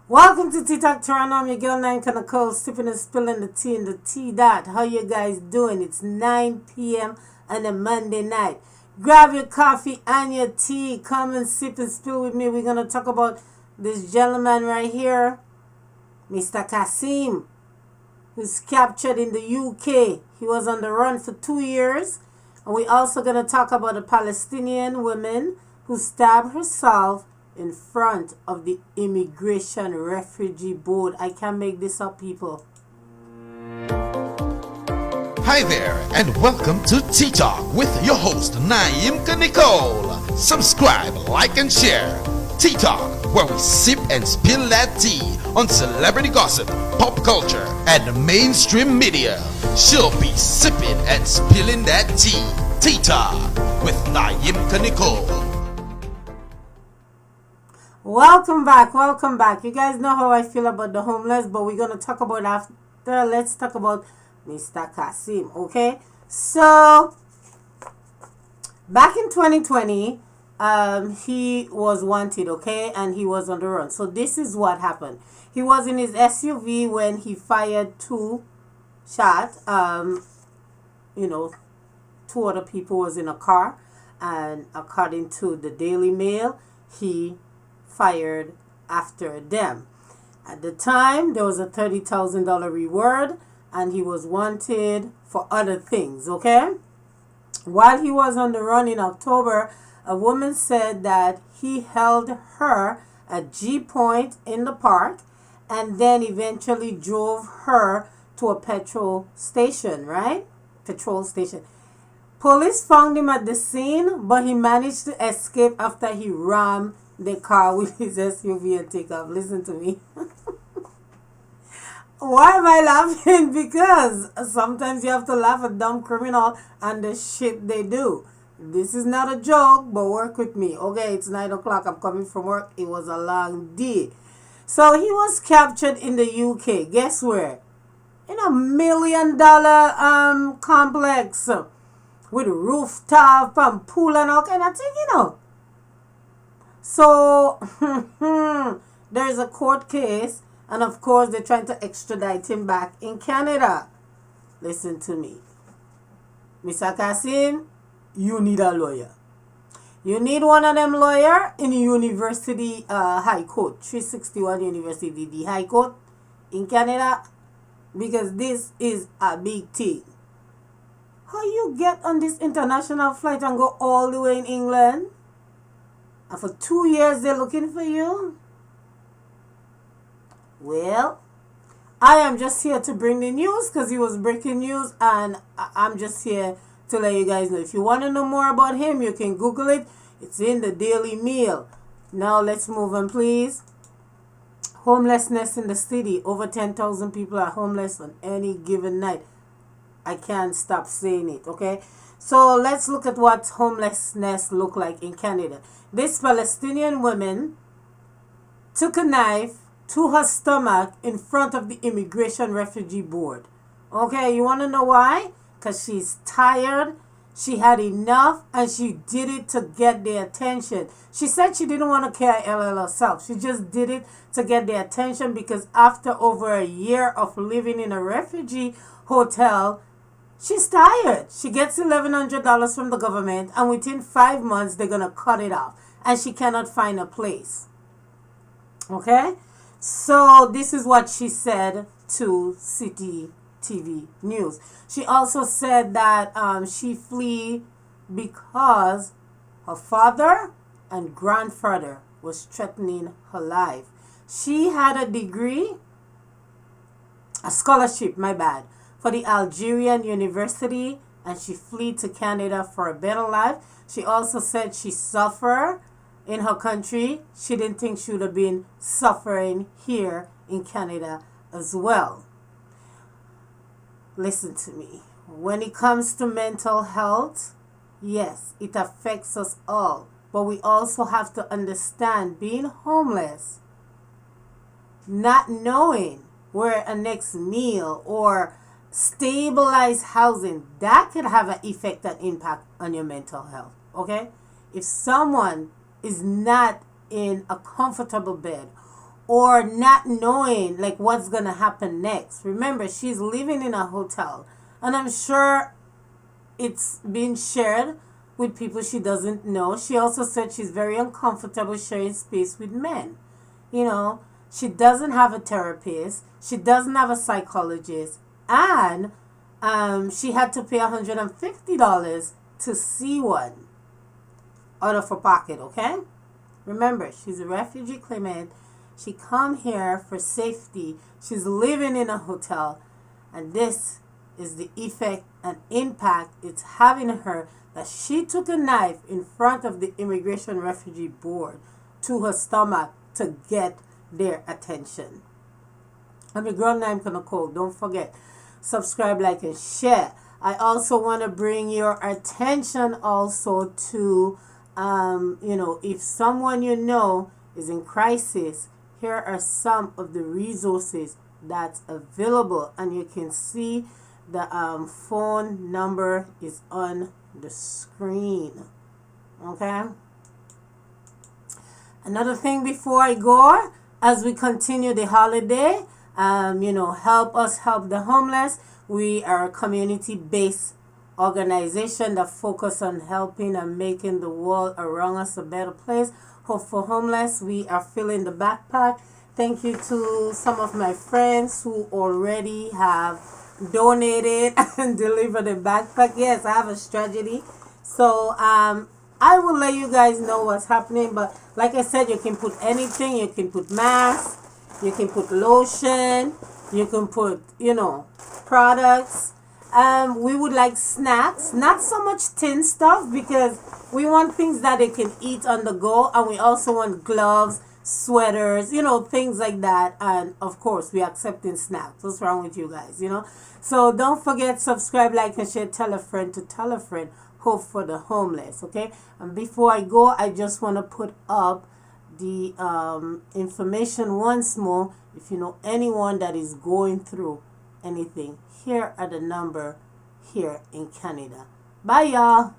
Welcome to TikTok Toronto. I'm your girl 9 Nicole, sipping and spilling the tea in the tea dot. How you guys doing? It's 9 p.m. on a Monday night. Grab your coffee and your tea. Come and sip and spill with me. We're going to talk about this gentleman right here, Mr. Kassim, who's captured in the UK. He was on the run for 2 years. And we're also going to talk about a Palestinian woman who stabbed herself in front of the Immigration Refugee Board. I can't make this up, people. Hi there, and welcome to Tea Talk with your host, Naim Nicole. Subscribe, like, and share. Tea Talk, where we sip and spill that tea on celebrity gossip, pop culture, and mainstream media. She'll be sipping and spilling that tea. Tea Talk with Naim Nicole. Welcome back. You guys know how I feel about the homeless, but we're going to talk about after. Let's talk about Mr. Kassim, okay? So, back in 2020, he was wanted, okay? And he was on the run. So, this is what happened. He was in his SUV when he fired two shots. Two other people was in a car. And according to the Daily Mail, he fired after them. At the time, there was a $30,000 reward, and he was wanted for other things, okay? While he was on the run in October, a woman said that he held her at G Point in the park and then eventually drove her to a petrol station, right? Petrol station. Police found him at the scene, but he managed to escape after he rammed the car with his SUV and take off. Listen to me. Why am I laughing? Because sometimes you have to laugh at dumb criminal and the shit they do. This is not a joke, but work with me. Okay, it's 9 o'clock. I'm coming from work. It was a long day. So he was captured in the UK. Guess where? In a $1 million complex with rooftop and pool and all kind of thing, So, there is a court case, and of course, they're trying to extradite him back in Canada. Listen to me. Mr. Kassim, you need a lawyer. You need one of them lawyer in University High Court, 361 University, the High Court in Canada, because this is a big thing. How you get on this international flight and go all the way in England? And for 2 years, they're looking for you? Well, I am just here to bring the news because it was breaking news. And I'm just here to let you guys know. If you want to know more about him, you can Google it. It's in the Daily Mail. Now, let's move on, please. Homelessness in the city. Over 10,000 people are homeless on any given night. I can't stop saying it, okay? So let's look at what homelessness look like in Canada. This Palestinian woman took a knife to her stomach in front of the Immigration Refugee Board. Okay, you want to know why? Because she's tired, she had enough, and she did it to get their attention. She said she didn't want to carry LL herself. She just did it to get their attention because after over a year of living in a refugee hotel, she's tired. She gets $1,100 from the government, and within 5 months, they're going to cut it off. And she cannot find a place. Okay? So, this is what she said to CTV News. She also said that she fled because her father and grandfather was threatening her life. She had a scholarship, for the Algerian University, and she fled to Canada for a better life. She also said she suffered in her country. She didn't think she would have been suffering here in Canada as well. Listen to me. When it comes to mental health, yes, it affects us all. But we also have to understand being homeless, not knowing where a next meal or stabilized housing, that could have an effect and impact on your mental health. Okay? If someone is not in a comfortable bed or not knowing like what's gonna happen next. Remember, she's living in a hotel, and I'm sure it's being shared with people she doesn't know. She also said she's very uncomfortable sharing space with men. You know, she doesn't have a therapist, she doesn't have a psychologist, and she had to pay $150 to see one out of her pocket, okay? Remember, she's a refugee claimant. She come here for safety. She's living in a hotel, and this is the effect and impact it's having on her, that she took a knife in front of the Immigration Refugee Board to her stomach to get their attention. I'm your girl Naim Nicole. Don't forget, subscribe, like, and share. I also want to bring your attention also to, if someone you know is in crisis, here are some of the resources that's available, and you can see the phone number is on the screen. Okay. Another thing before I go, as we continue the holiday, help us help the homeless. We are a community-based organization that focus on helping and making the world around us a better place. Hope for Homeless, we are filling the backpack. Thank you to some of my friends who already have donated and delivered a backpack. Yes, I have a strategy. So I will let you guys know what's happening. But like I said, you can put anything. You can put masks. You can put lotion. You can put, products. We would like snacks. Not so much tin stuff, because we want things that they can eat on the go. And we also want gloves, sweaters, things like that. And of course, we're accepting snacks. What's wrong with you guys, So don't forget, subscribe, like, and share. Tell a friend to tell a friend. Hope for the homeless, okay? And before I go, I just want to put up the information once more. If you know anyone that is going through anything, here are the number here in Canada. Bye, y'all.